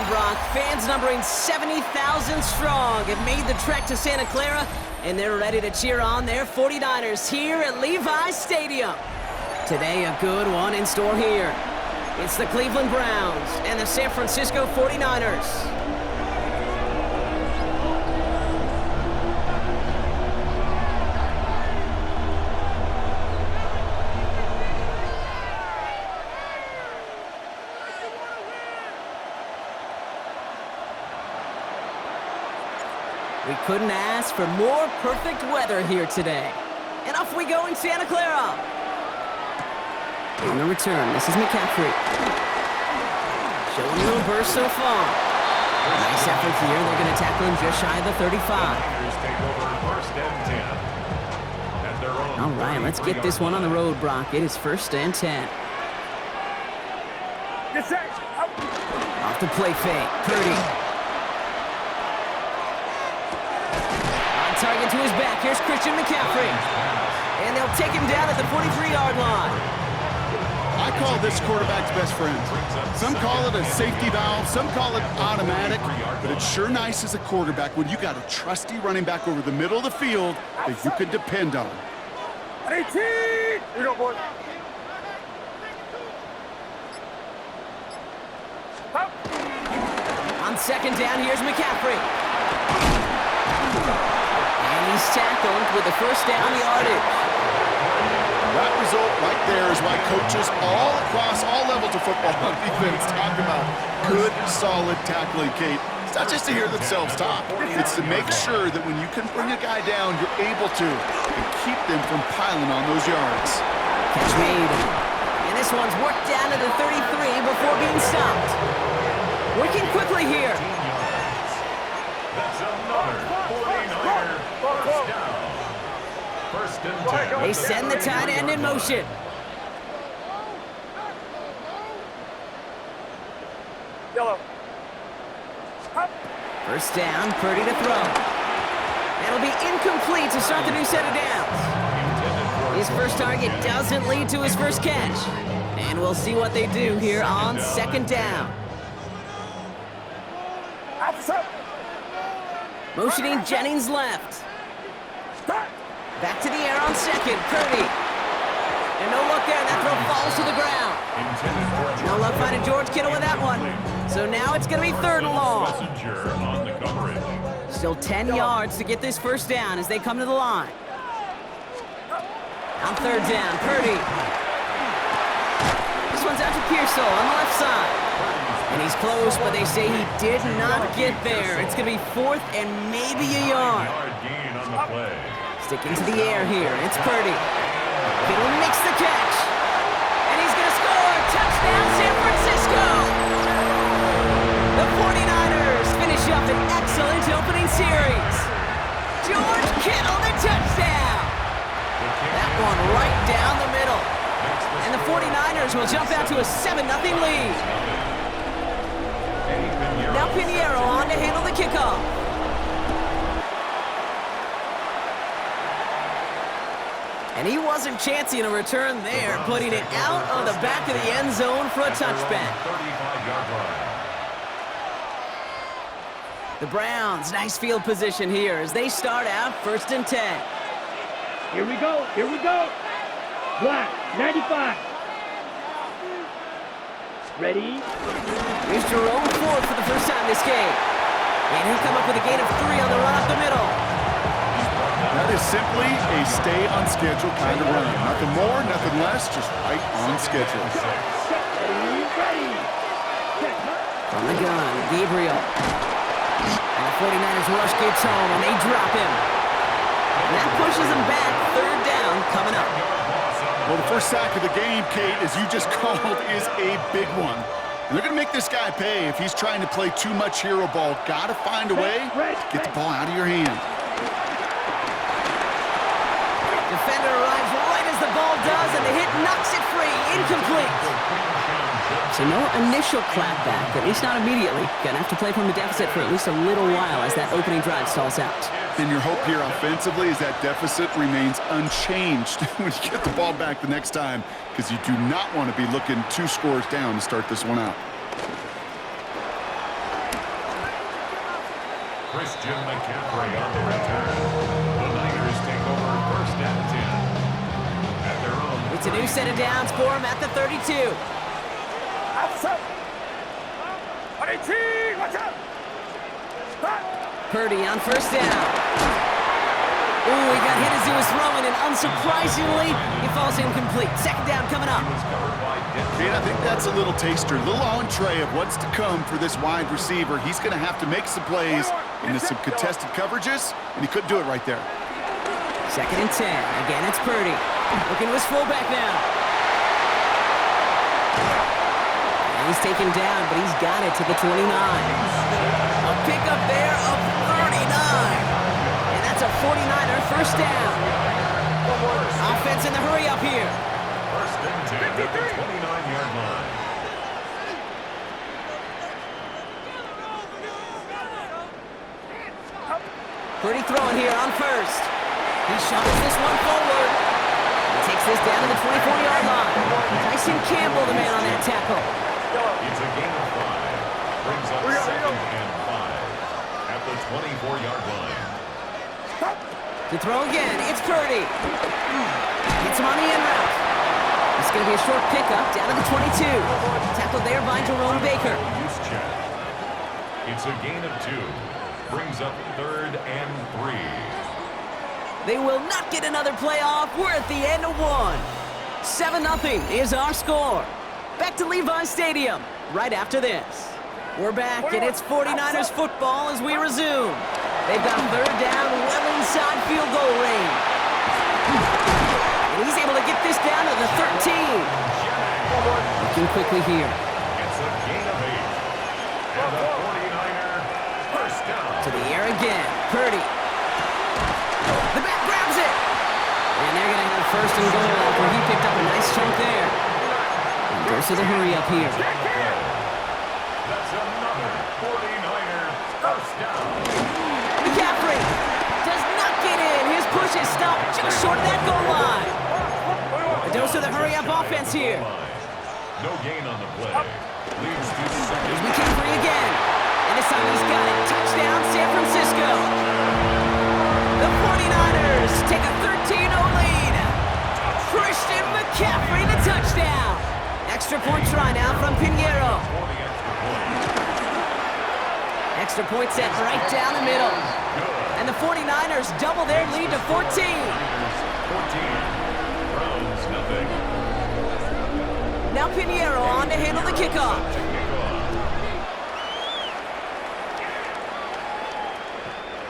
Brock. Fans numbering 70,000 strong have made the trek to Santa Clara, and they're ready to cheer on their 49ers here at Levi's Stadium. Today, a good one in store here. It's the Cleveland Browns and the San Francisco 49ers. We couldn't ask for more perfect weather here today. And off we go in Santa Clara. On the return, this is McCaffrey. Showing a little burst so far. Nice effort here. They're going to tackle him just shy of the 35. All right, let's get this one on the road, Brock. It is 1st and 10. Off the play fake. Purdy. Target to his back. Here's Christian McCaffrey. And they'll take him down at the 43-yard line. I call this quarterback's best friend. Some call it a safety valve, some call it automatic, but it's sure nice as a quarterback when you got a trusty running back over the middle of the field that you can depend on. 18! Here you go, boy. On 2nd down, here's McCaffrey. He's tackled with the 1st down yardage. That result right there is why coaches all across all levels of football on defense talk about good, solid tackling, Kate. It's not just to hear themselves talk. It's to make sure that when you can bring a guy down, you're able to and keep them from piling on those yards. Catch made. And this one's worked down to the 33 before being stopped. Working quickly here. That's another 49er first down. 1st and 10. They send the tight end in motion. Yellow. 1st down, Purdy to throw. That'll be incomplete to start the new set of downs. His first target doesn't lead to his first catch. And we'll see what they do here on 2nd down. Motioning Jennings left. Back to the air on 2nd, Purdy. And no luck there, that throw falls to the ground. No luck finding George Kittle with that one. So now it's going to be 3rd and long. Still 10 yards to get this 1st down as they come to the line. On 3rd down, Purdy. This one's out to Pearsall on the left side. And he's close, but they say he did not get there. It's going to be 4th and maybe a yard. Sticking to the air here. It's Purdy. Kittle makes the catch. And he's going to score. Touchdown, San Francisco. The 49ers finish up an excellent opening series. George Kittle, the touchdown. That one right down the middle. And the 49ers will jump out to a 7-0 lead. Now Pinheiro on to handle the kickoff. And he wasn't chancing a return there, putting it out of the back of the end zone for a touchback. The Browns, nice field position here as they start out 1st and 10. Here we go, here we go. Black, 95. Ready? Here's Jerome Ford for the first time this game. And he'll come up with a gain of 3 on the run up the middle. That is simply a stay on schedule kind of run. Nothing more, nothing less, just right on schedule. Ready. From the gun, Gabriel. And the 49ers rush gets home and they drop him. And that pushes him back. 3rd down coming up. Well, the first sack of the game, Kate, as you just called, is a big one. And they're going to make this guy pay if he's trying to play too much hero ball. Got to find a way to get the ball out of your hand. Defender arrives right as the ball does, and the hit knocks it free. Incomplete. So no initial clapback, at least not immediately. Gonna have to play from a deficit for at least a little while as that opening drive stalls out. And your hope here offensively is that deficit remains unchanged when you get the ball back the next time, because you do not want to be looking 2 scores down to start this one out. Christian McCaffrey on the return. The Niners take over 1st and 10. At their own. It's a new set of downs for him at the 32. Outside. 18. Watch out. Purdy on 1st down. Ooh, he got hit as he was throwing, and unsurprisingly, he falls incomplete. 2nd down coming up. Kate, I think that's a little taster, a little entree of what's to come for this wide receiver. He's going to have to make some plays into some contested coverages, and he couldn't do it right there. 2nd and 10. Again, it's Purdy. Looking to his fullback now. And he's taken down, but he's got it to the 29. A pickup there of 39. And that's a 49er 1st down. Offense in the hurry up here. 1st and 10 at the 29-yard line. Purdy throwing here on 1st. He shovels this one forward. He takes this down to the 24-yard line. Tyson Campbell, the man on that tackle. It's a gain of 5. Brings up 2nd and 5 at the 24-yard line. To throw again, it's Purdy. Hits him on the in route. It's going to be a short pickup down to the 22. Tackled there by Jerome Baker. Use check. It's a gain of 2. Brings up 3rd and 3. They will not get another playoff. We're at the end of 1. 7-0 is our score. Back to Levi Stadium right after this. We're back, and it's 49ers football as we resume. They've got 3rd down, well inside field goal range. And he's able to get this down to the 13. Looking quickly here. It's a gain of 8. And the 49er 1st down. To the air again. Purdy. The back grabs it. And they're going to have 1st and goal after he picked up a nice chunk there. And goes to the hurry up here. That's another 49er 1st down. McCaffrey does not get in. His push is stopped just short of that goal line. A dose of the hurry-up offense here. No gain on the play. Leads to 2nd. Here's McCaffrey again. And this time he's got it. Touchdown, San Francisco. The 49ers take a 13-0 lead. Christian McCaffrey, the touchdown. Extra point try now from Pinheiro. Extra point set right down the middle. And the 49ers double their lead to 14. 14. Browns nothing. Now Pinheiro on to handle the kickoff.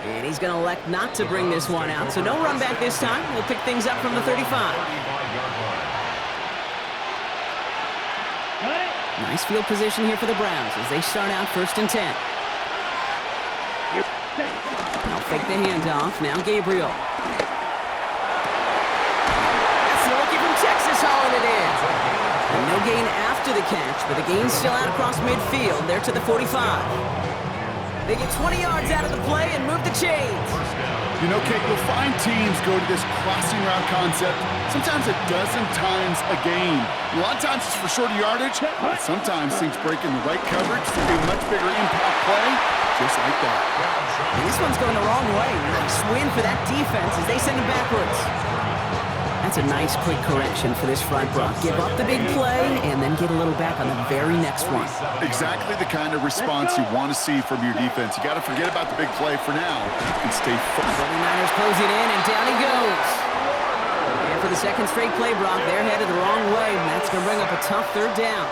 And he's going to elect not to bring this one out, so no run back this time. We'll pick things up from the 35. Nice field position here for the Browns as they start out 1st and 10. Now fake the handoff. Now Gabriel. That's the rookie from Texas hauling it in. And no gain after the catch, but the gain's still out across midfield. They're to the 45. They get 20 yards out of the play and move the chains. You know, Kate, you'll find teams go to this crossing route concept sometimes a dozen times a game. A lot of times it's for shorter yardage, but sometimes things break in the right coverage to be a much bigger impact play, just like that. And this one's going the wrong way. Nice win for that defense as they send it backwards. That's a nice quick correction for this front, Brock. Give up the big play and then get a little back on the very next one. Exactly the kind of response you want to see from your defense. You got to forget about the big play for now and stay focused. 49ers close it in, and down he goes. And for the 2nd straight play, Brock, they're headed the wrong way, and that's going to bring up a tough 3rd down.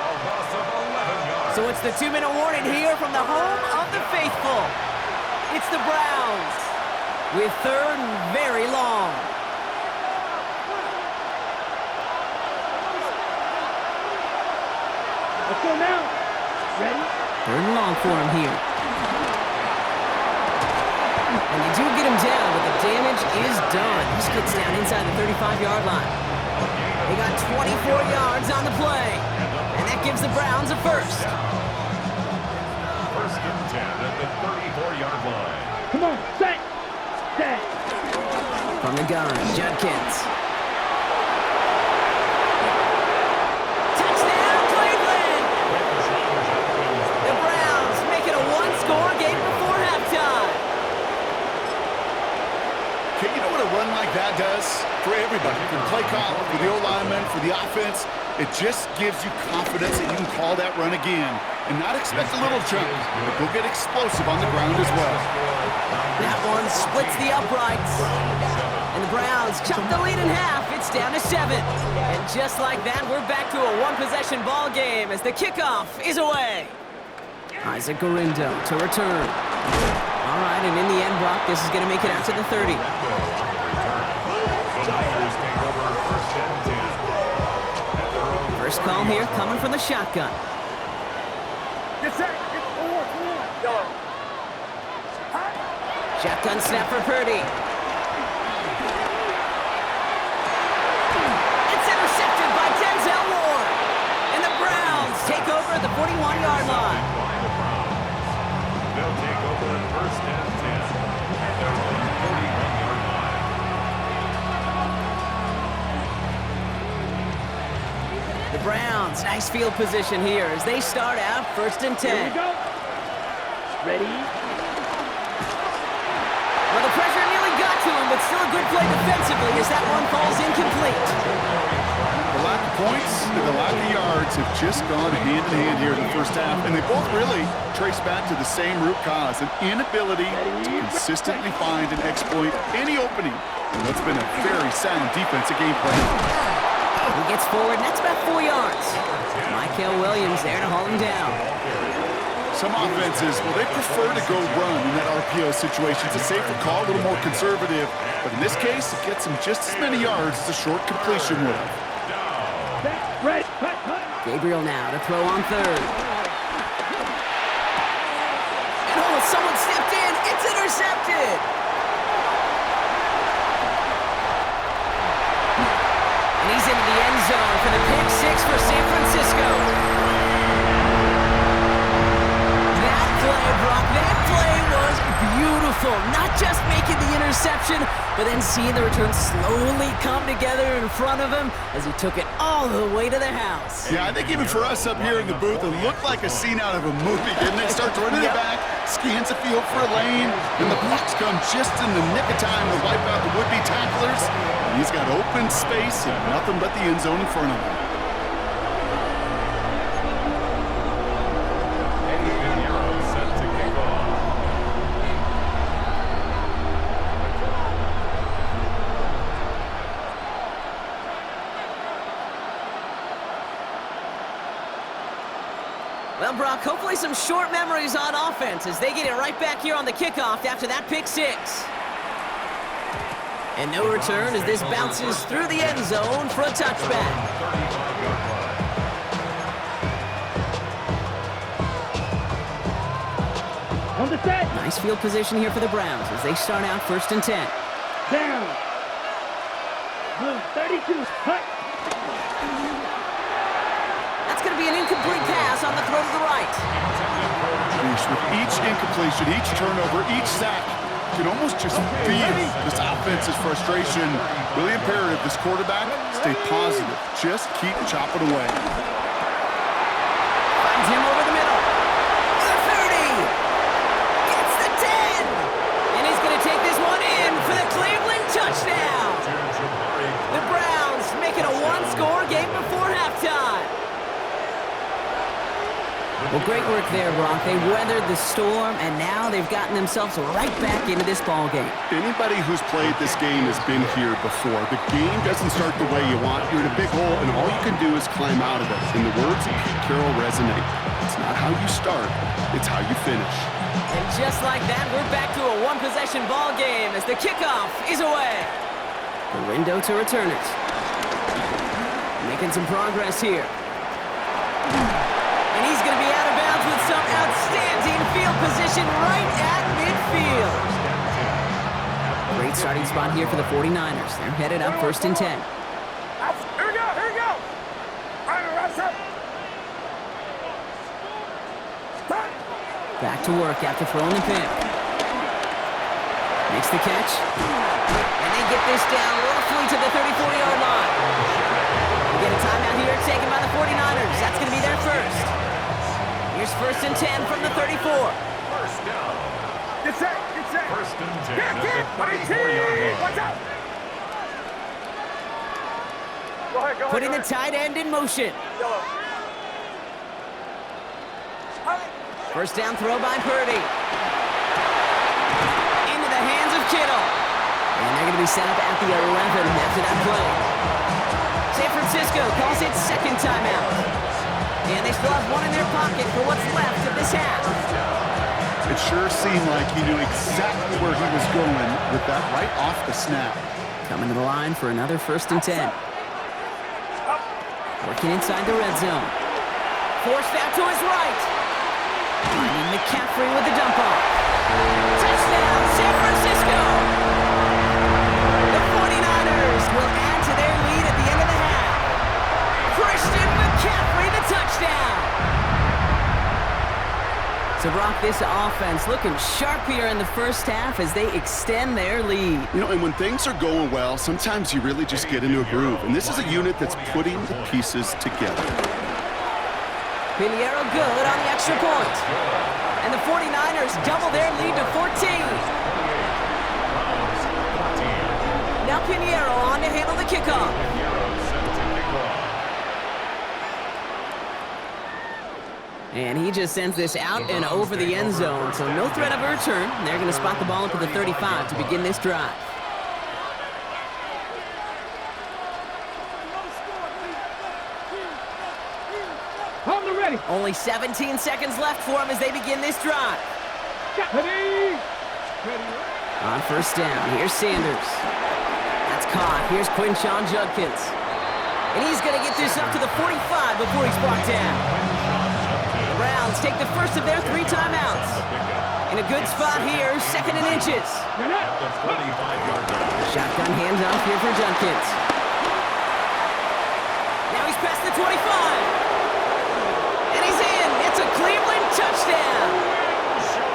So it's the 2-minute warning here from the home of the faithful. It's the Browns with 3rd and very long. Let's go now. Ready? 3rd and long for him here. And they do get him down, but the damage is done. He gets down inside the 35-yard line. They got 24 yards on the play, and that gives the Browns a 1st. 1st and 10 at the 34-yard line. Come on, set. Set. From the gun, Judkins. Touchdown, Cleveland! The Browns make it a one-score game before halftime. like that does for everybody, for the play call, for the O-lineman, for the offense. It just gives you confidence that you can call that run again and not expect a little jump, but go get explosive on the ground as well. That one splits the uprights. And the Browns chop the lead in half. It's down to 7. And just like that, we're back to a one-possession ball game as the kickoff is away. Isaac Gorindo to return. All right, and in the end, Brock, this is going to make it out to the 30. First call here coming from the shotgun. Shotgun snap for Purdy. It's intercepted by Denzel Ward. And the Browns take over at the 41-yard line. They'll take over at first and 10 at their own 41-yard line. The Browns, nice field position here as they start out first and 10. Here we go. Ready? Well, the pressure nearly got to him, but still a good play defensively as that one falls incomplete. The lack of points and the lack of yards have just gone hand in hand here in the first half, and they both really trace back to the same root cause, an inability to consistently find and exploit any opening. And that's been a very sound defensive game plan. He gets forward, and that's about 4 yards. Michael Williams there to haul him down. Some offenses, well, they prefer to go run in that RPO situation. It's a safer call, a little more conservative. But in this case, it gets him just as many yards as a short completion would have. Red, cut. Gabriel now to throw on third. And oh, someone stepped in. It's intercepted. And he's into the end zone for the pick six for San Francisco. That play, Brock, that play was beautiful. Not just making the interception, but then seeing the return slowly come together in front of him as he took it all the way to the house. Yeah, I think even for us up here in the booth, it looked like a scene out of a movie, didn't it? Starts running it back, scans the field for a lane, and the blocks come just in the nick of time to wipe out the would-be tacklers. And he's got open space and nothing but the end zone in front of him. Set to kick off. Well, Brock, hopefully some short memories on offense as they get it right back here on the kickoff after that pick six. And no return as this bounces through the end zone for a touchback. On the set. Nice field position here for the Browns as they start out first and 10. Down. Blue 32. Cut. That's going to be an incomplete pass on the throw to the right. With each incompletion, each turnover, each sack, you can almost just feel this offense's frustration. Really imperative this quarterback stay positive. Just keep chopping away. Finds him over the middle. The 30. Gets the 10. And he's going to take this one in for the Cleveland touchdown. The Browns make it a one-score game before halftime. Well, great work there, Brock. They weathered the storm, and now they've gotten themselves right back into this ball game. Anybody who's played this game has been here before. The game doesn't start the way you want. You're in a big hole, and all you can do is climb out of it. And the words of Pete Carroll resonate. It's not how you start, it's how you finish. And just like that, we're back to a one-possession ball game as the kickoff is away. Gorindo to return it. Making some progress here. And he's going to be out of bounds with some outstanding field position right at midfield. Great starting spot here for the 49ers. They're headed up first and 10. Here we go. Back to work after throwing the pick. Makes the catch. And they get this down roughly to the 34-yard line. We get a timeout here taken by the 49ers. That's going to be their first. Here's first and 10 from the 34. First down. Get set. First and 10 at the 34-yard line. Watch out. putting the tight end in motion. First down throw by Purdy. Into the hands of Kittle. And they're going to be set up at the 11 after that play. San Francisco calls it second timeout. And they still have one in their pocket for what's left of this half. It sure seemed like he knew exactly where he was going with that right off the snap. Coming to the line for another 1st and 10. Working inside the red zone. Forced out to his right. Finding McCaffrey with the dump off. Touchdown, San Francisco! The 49ers will add to their lead at the end of the half. Christian McCaffrey, the touchdown! So, Brock, this offense looking sharp here in the first half as they extend their lead. You know, and when things are going well, sometimes you really just get into a groove. And this is a unit that's putting the pieces together. Pinheiro good on the extra point. And the 49ers double their lead to 14. Now Pinheiro on to handle the kickoff. And he just sends this out and over the end zone, so no threat of a return. They're going to spot the ball up at the 35 to begin this drive. On the ready. Only 17 seconds left for him as they begin this drive. Ready. On first down, here's Sanders. That's caught. Here's Quinshon Judkins. And he's going to get this up to the 45 before he's brought down. The Browns take the first of their 3 timeouts. In a good spot here, 2nd and inches. Shotgun handoff here for Judkins. Now he's past the 25. And he's in. It's a Cleveland touchdown.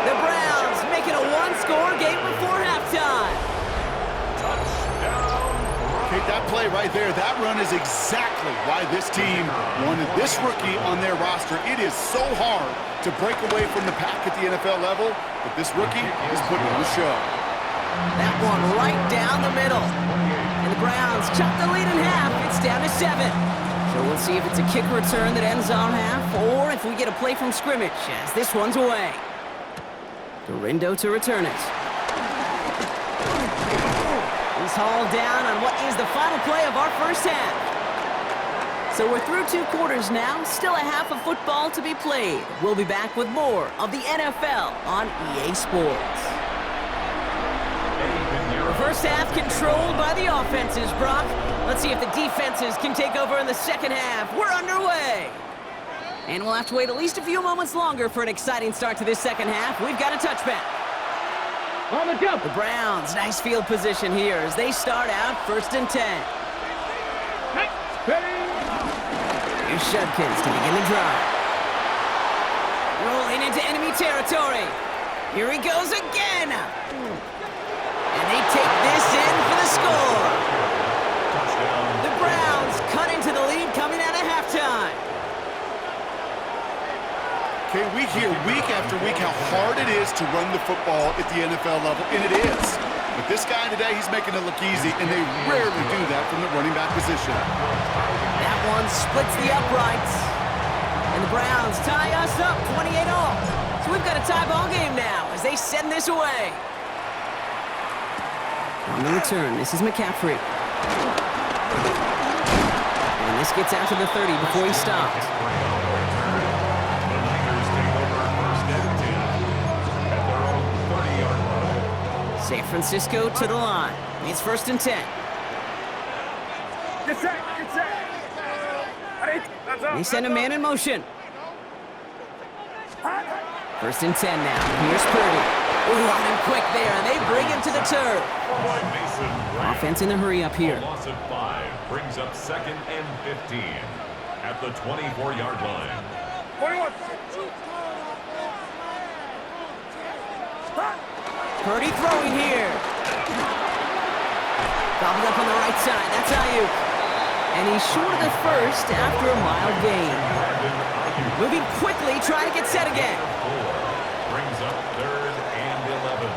The Browns making a 1-score game before halftime. Okay, that play right there, that run is exactly why this team wanted this rookie on their roster. It is so hard to break away from the pack at the NFL level, but this rookie is putting on the show. That one right down the middle. And the Browns chop the lead in half. It's down to 7. So we'll see if it's a kick return that ends our half, or if we get a play from scrimmage as this one's away. Dorindo to return it. He's hauled down on what is the final play of our first half. So we're through 2 quarters now, still a half of football to be played. We'll be back with more of the NFL on EA Sports. The first half controlled by the offenses, Brock. Let's see if the defenses can take over in the second half. We're underway. And we'll have to wait at least a few moments longer for an exciting start to this second half. We've got a touchback. On the jump. The Browns, nice field position here as they start out 1st and 10. Ready. Here's Judkins to begin the drive. Rolling into enemy territory. Here he goes again. And they take this in for the score. The Browns cut into the lead coming out of halftime. Okay, we hear week after week how hard it is to run the football at the NFL level, and it is. But this guy today, he's making it look easy, and they rarely do that from the running back position. That one splits the uprights. And the Browns tie us up 28 all. So we've got a tie ball game now as they send this away. On the return, this is McCaffrey. And this gets out to the 30 before he stops. San Francisco to the line. It's 1st and 10. Get set. They send a man in motion. 1st and 10 now. Here's Purdy. Ooh, on him quick there, and they bring him to the turf. Offense in the hurry up here. Loss of 5 brings up 2nd and 15 at the 24-yard line. 41. Purdy throwing here. Gobbled up on the right side. That's Ayuk. And he's short of the first after a mild gain. Moving quickly, trying to get set again. 4 brings up 3rd and 11.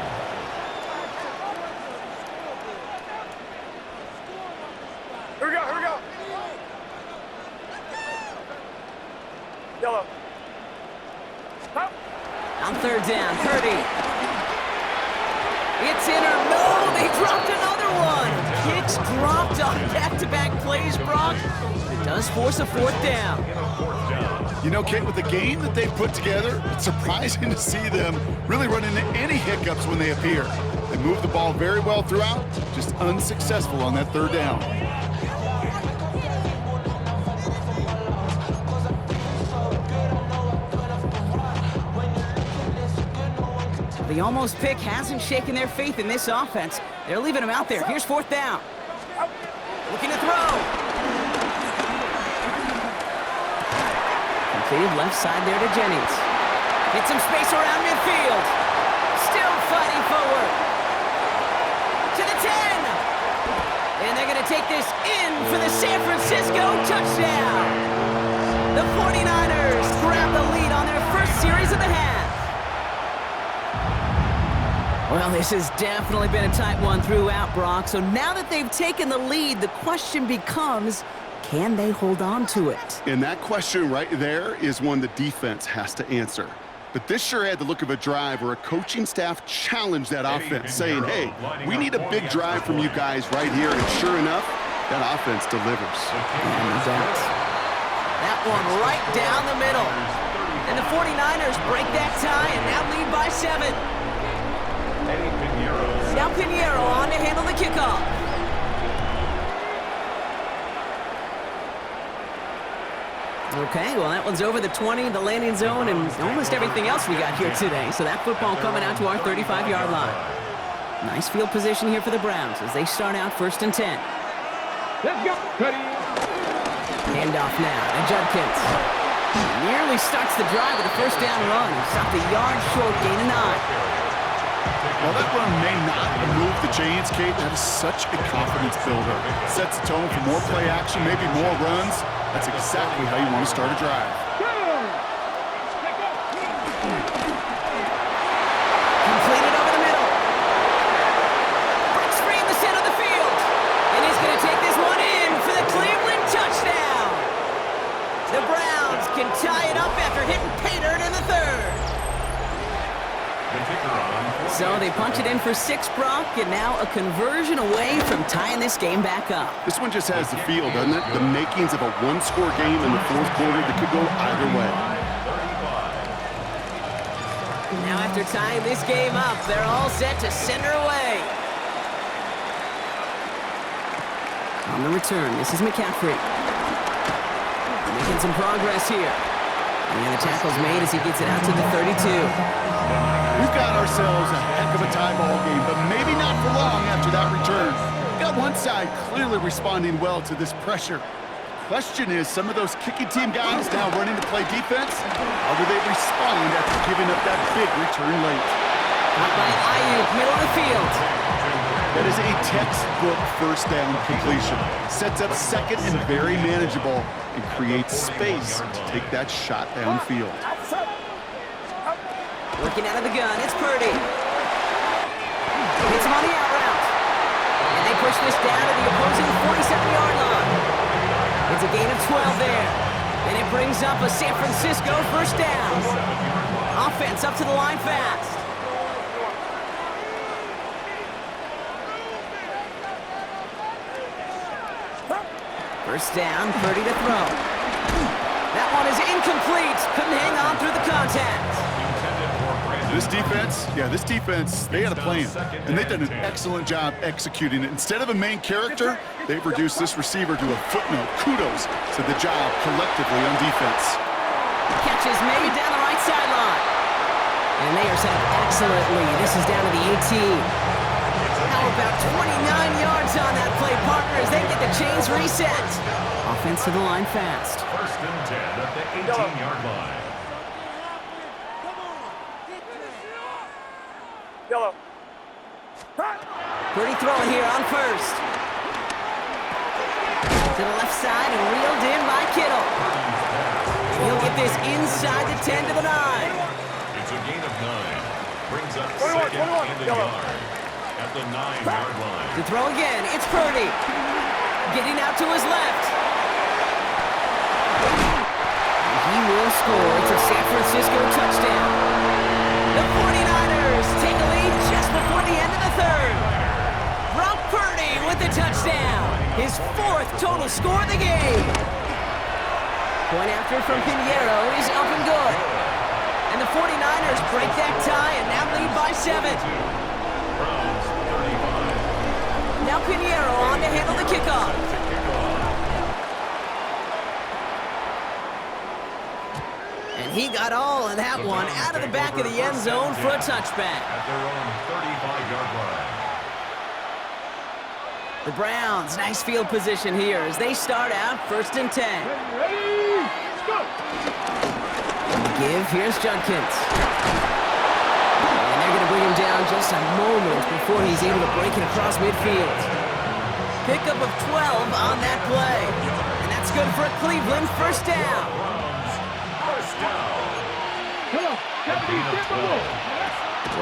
Here we go. On third down, Purdy. It's in or no, they dropped another one. Kicks dropped on back-to-back plays, Brock. It does force a fourth down. You know, Kate, with the game that they've put together, it's surprising to see them really run into any hiccups when they appear. They move the ball very well throughout, just unsuccessful on that third down. The almost pick hasn't shaken their faith in this offense. They're leaving him out there. Here's fourth down. Looking to throw. Completed left side there to Jennings. Get some space around midfield. Still fighting forward. To the 10. And they're going to take this in for the San Francisco touchdown. The 49ers grab the lead on their first series of the half. Well, this has definitely been a tight one throughout, Brock. So now that they've taken the lead, the question becomes, can they hold on to it? And that question right there is one the defense has to answer. But this sure had the look of a drive where a coaching staff challenged that offense, saying, hey, we need a big drive from you guys right here. And sure enough, that offense delivers. No doubt. That one right down the middle. And the 49ers break that tie and now lead by 7. Now Pinheiro on to handle the kickoff. Okay, well that one's over the 20, the landing zone, and almost everything else we got here today. So that football coming out to our 35-yard line. Nice field position here for the Browns as they start out 1st and 10. Let's go. Cuddy. Handoff now to Judkins. Nearly starts the drive with a first down run. Stopped a yard short, gain of 9. While that run may not move the chains, Kate, that is such a confidence builder. Sets the tone for more play action, maybe more runs. That's exactly how you want to start a drive. Completed over the middle. Breaks free in the center of the field. And he's going to take this one in for the Cleveland touchdown. The Browns can tie it up after hitting pay dirt in the 3rd. So they punch it in for 6, Brock, and now a conversion away from tying this game back up. This one just has the feel, doesn't it? The makings of a one-score game in the 4th quarter that could go either way. Now after tying this game up, they're all set to send her away. On the return, this is McCaffrey. Making some progress here. And the tackle's made as he gets it out to the 32. We've got ourselves a heck of a tie ball game, but maybe not for long after that return. We've got one side clearly responding well to this pressure. Question is, some of those kicking team guys now running to play defense, how do they respond after giving up that big return late? Out by Ayuk, middle of the field. That is a textbook first down completion. Sets up 2nd and very manageable and creates space to take that shot downfield. Working out of the gun, it's Purdy. Hits him on the out route. And they push this down to the opposing 47-yard line. It's a gain of 12 there. And it brings up a San Francisco first down. Offense up to the line fast. First down, Purdy to throw. That one is incomplete. Couldn't hang on through the contact. This defense, they had a plan, and they've done an excellent job executing it. Instead of a main character, they've reduced this receiver to a footnote. Kudos to the job collectively on defense. Catch is made down the right sideline. And they are set up excellently. This is down to the 18. How about 29 yards on that play, partner, as they get the chains reset. Offense to the line fast. 1st and 10 at the 18-yard line. Yellow. Purdy throwing here on 1st. To the left side and reeled in by Kittle. He'll get this inside the 10 to the 9. It's a gain of 9. Brings up 2nd and a yard at the 9-yard line. To throw again, it's Purdy. Getting out to his left. And he will score. It's a San Francisco touchdown. total score of the game. Point after from Pinheiro is up and good. And the 49ers break that tie and now lead by 7. Browns 35. Now Pinheiro on to handle the kickoff. And he got all of that one out of the back of the end zone for a touchback. At their own 35-yard line. The Browns, nice field position here as they start out 1st and 10. Ready, go! Give, here's Judkins. And they're going to bring him down just a moment before he's able to break it across midfield. Pickup of 12 on that play. And that's good for a Cleveland first down. First down. Come on, Deputy, step away.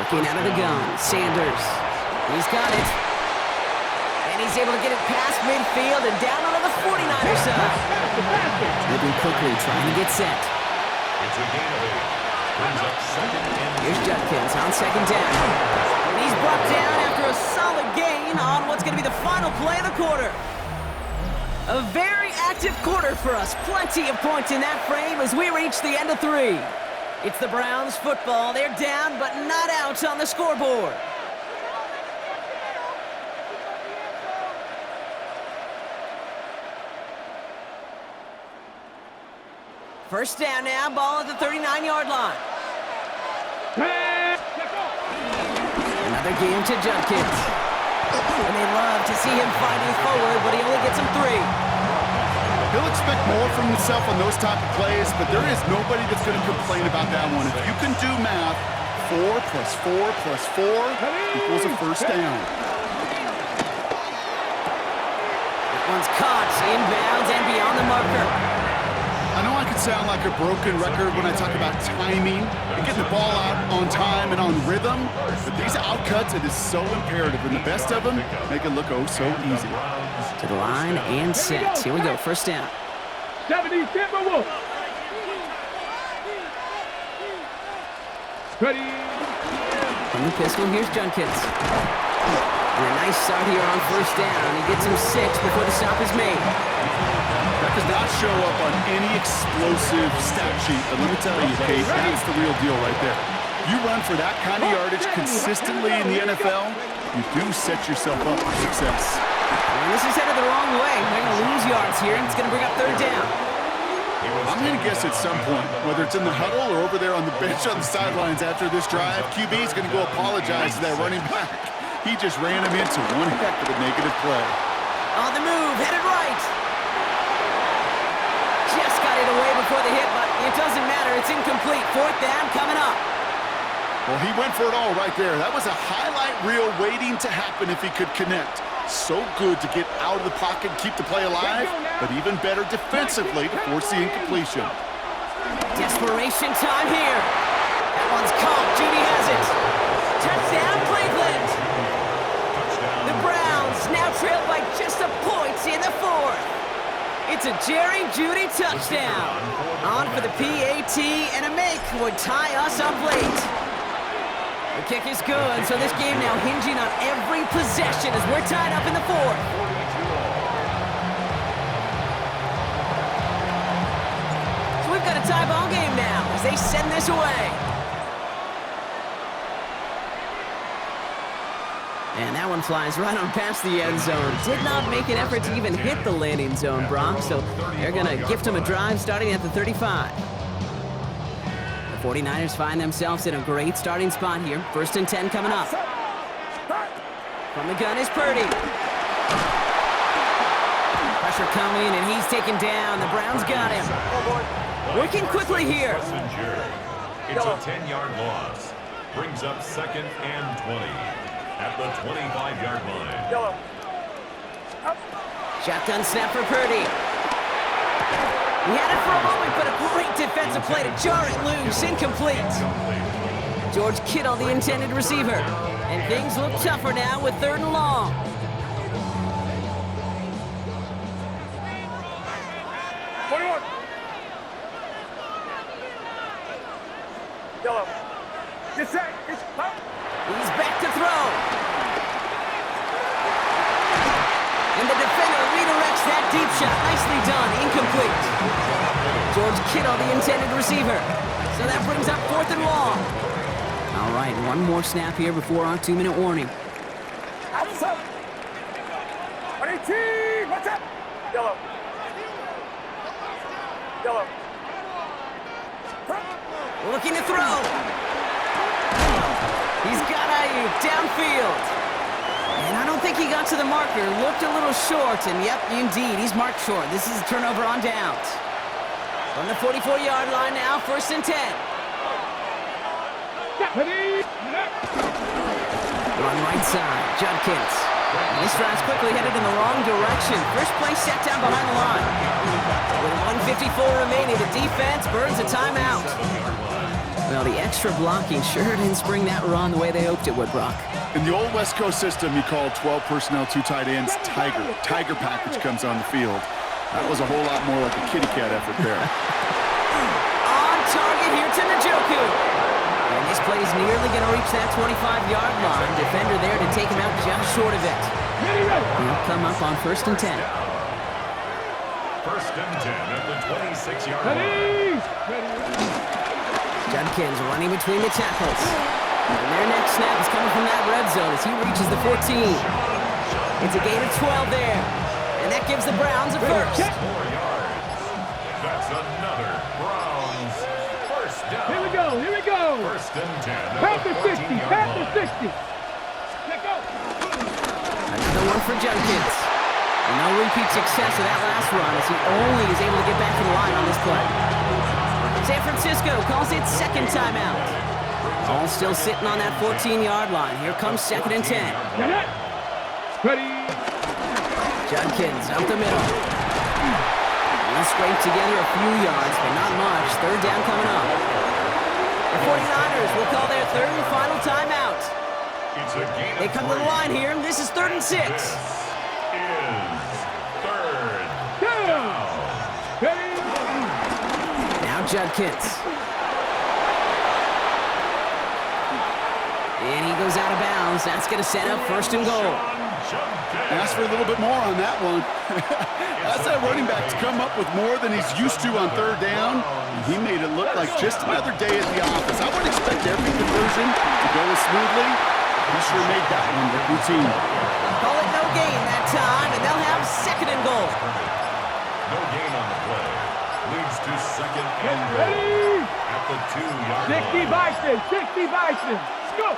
Working out of the gun, Sanders. He's got it. And he's able to get it past midfield and down onto the 49er side. Moving quickly, trying to get set. It's a gain of 8. Brings up 2nd and 2. Here's Judkins on 2nd down. And he's brought down after a solid gain on what's going to be the final play of the quarter. A very active quarter for us. Plenty of points in that frame as we reach the end of 3. It's the Browns football. They're down but not out on the scoreboard. First down now, ball at the 39-yard line. Another game to Judkins. And they love to see him fighting forward, but he only gets him 3. He'll expect more from himself on those type of plays, but there is nobody that's going to complain about that one. If you can do math, 4 plus 4 plus 4 equals a first down. That one's caught, inbounds and beyond the marker. I know I can sound like a broken record when I talk about timing and getting the ball out on time and on rhythm, but these outcuts, it is so imperative, and the best of them make it look oh so easy. To the line and set. Here we go, first down. 70, step away. Ready. From the pistol, here's Judkins. And a nice start here on first down. He gets him 6 before the stop is made. That does not show up on any explosive stat sheet, but let me tell you, Kate, that's the real deal right there. You run for that kind of yardage consistently in the NFL, you do set yourself up for success. And this is headed the wrong way. They're going to lose yards here, and it's going to bring up 3rd down. I'm going to guess at some point, whether it's in the huddle or over there on the bench on the sidelines after this drive, QB is going to go apologize to that running back. He just ran him into one heck of a negative play. On the move, headed right. Just got it away before the hit, but it doesn't matter. It's incomplete. 4th down coming up. Well, he went for it all right there. That was a highlight reel waiting to happen if he could connect. So good to get out of the pocket and keep the play alive, but even better defensively to force the incompletion. Desperation time here. That one's caught. Judy has it. Touchdown, Cleveland. The Browns now trail by just a point in the 4th. It's a Jerry Judy touchdown. On for the PAT, and a make would tie us up late. The kick is good, so this game now hinging on every possession as we're tied up in the 4th. So we've got a tie ball game now as they send this away. And that one flies right on past the end zone. Did not make an effort to even hit the landing zone, Brock, so they're going to gift him a drive starting at the 35. The 49ers find themselves in a great starting spot here. 1st and 10 coming up. From the gun is Purdy. Pressure coming, and he's taken down. The Browns got him. Working quickly here. It's a 10-yard loss. Brings up 2nd and 20. At the 25-yard line. Shotgun snap for Purdy. He had it for a moment, but a great defensive play to jar it loose. Incomplete. George Kittle, the intended receiver. And things look tougher now with 3rd and long. He's back to throw. And the defender redirects takes that deep shot. Nicely done. Incomplete. George Kittle, the intended receiver. So that brings up 4th and long. All right, one more snap here before our 2-minute warning. What's up? 18! What's up? Yellow. Yellow. Looking to throw. He's got Ayuk downfield. And I don't think he got to the marker. Looked a little short, and yep, indeed, he's marked short. This is a turnover on downs. From the 44-yard line now, 1st and 10. Run right side, Judkins. And this drive's quickly headed in the wrong direction. First play set down behind the line. With 1:54 remaining, the defense burns a timeout. Well, the extra blocking sure didn't spring that run the way they hoped it would, Brock. In the old West Coast system, you call 12 personnel, 2 tight ends, Tiger. Tiger package comes on the field. That was a whole lot more like a kitty cat effort there. On target here to Njoku. And this play is nearly going to reach that 25-yard line. Defender there to take him out just short of it. He'll come up on 1st and 10. 1st and 10 at the 26-yard line. Judkins running between the tackles. And their next snap is coming from that red zone as he reaches the 14. It's a gain of 12 there. And that gives the Browns a first. 4 yards. That's another Browns first down. Here we go, here we go. 1st and 10 at Past the the 60, 14-yard past the line. 60. Let go. Another one for Judkins. And no repeat success of that last run as he only is able to get back to the line on this play. San Francisco calls it 2nd timeout. All still sitting on that 14-yard line. Here comes 2nd and 10. Ready. Judkins up the middle. He'll scrape together a few yards, but not much. 3rd down coming up. The 49ers will call their 3rd and final timeout. It's a gain They of come to the 3. line here. This is 3rd and 6. This is 3rd Down. Ready. Now Judkins. And he goes out of bounds. That's going to set up 1st and goal. Ask for a little bit more on that one. That's that running back to come up with more than he's used to on 3rd down. He made it look like just another day at the office. I would expect every conversion to go as smoothly. He sure made that one look routine. Call it no gain that time, and they'll have 2nd and goal. No gain on the play. Leads to 2nd and goal Ready. at the 2-yard 60 line. Bison, 60 Bison. Go.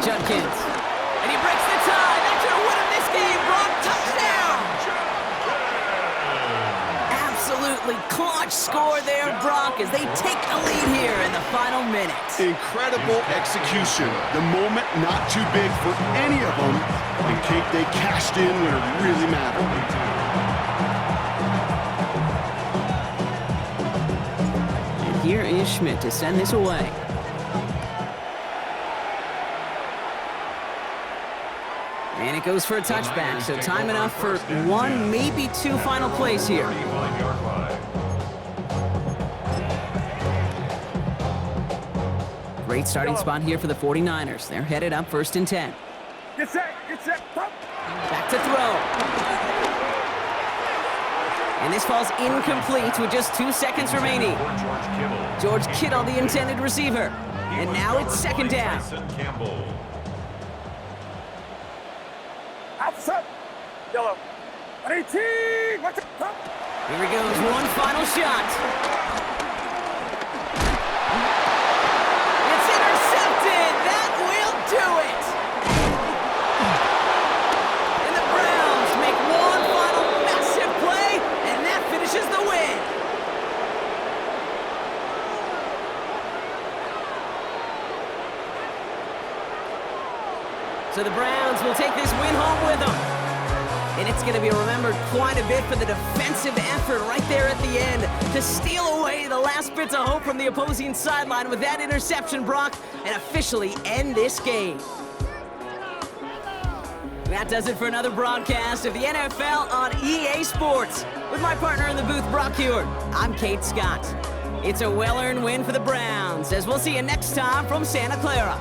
Judkins. And he breaks the tie. That should have won him this game. Brock, touchdown. Absolutely clutch score there, Brock, as they take the lead here in the final minute. Incredible execution. The moment not too big for any of them. And Kate, they cashed in when it really mattered. And here is Schmidt to send this away. And it goes for a touchback, so time enough for 1, maybe 2 final plays here. 35-yard line. Great starting spot here for the 49ers. They're headed up 1st and 10. Get set, pump. Back to throw. And this falls incomplete with just 2 seconds remaining. George Kittle, the intended receiver. And now it's 2nd down. Campbell. Outside. Yellow. 18. Watch it. Pump. Here he goes, one final shot. It's intercepted. That will do it. And the Browns make one final massive play, and that finishes the win. So the Browns will take this win home with them. And it's going to be remembered quite a bit for the defensive effort right there at the end to steal away the last bits of hope from the opposing sideline with that interception, Brock, and officially end this game. That does it for another broadcast of the NFL on EA Sports. With my partner in the booth, Brock Hewitt, I'm Kate Scott. It's a well-earned win for the Browns, as we'll see you next time from Santa Clara.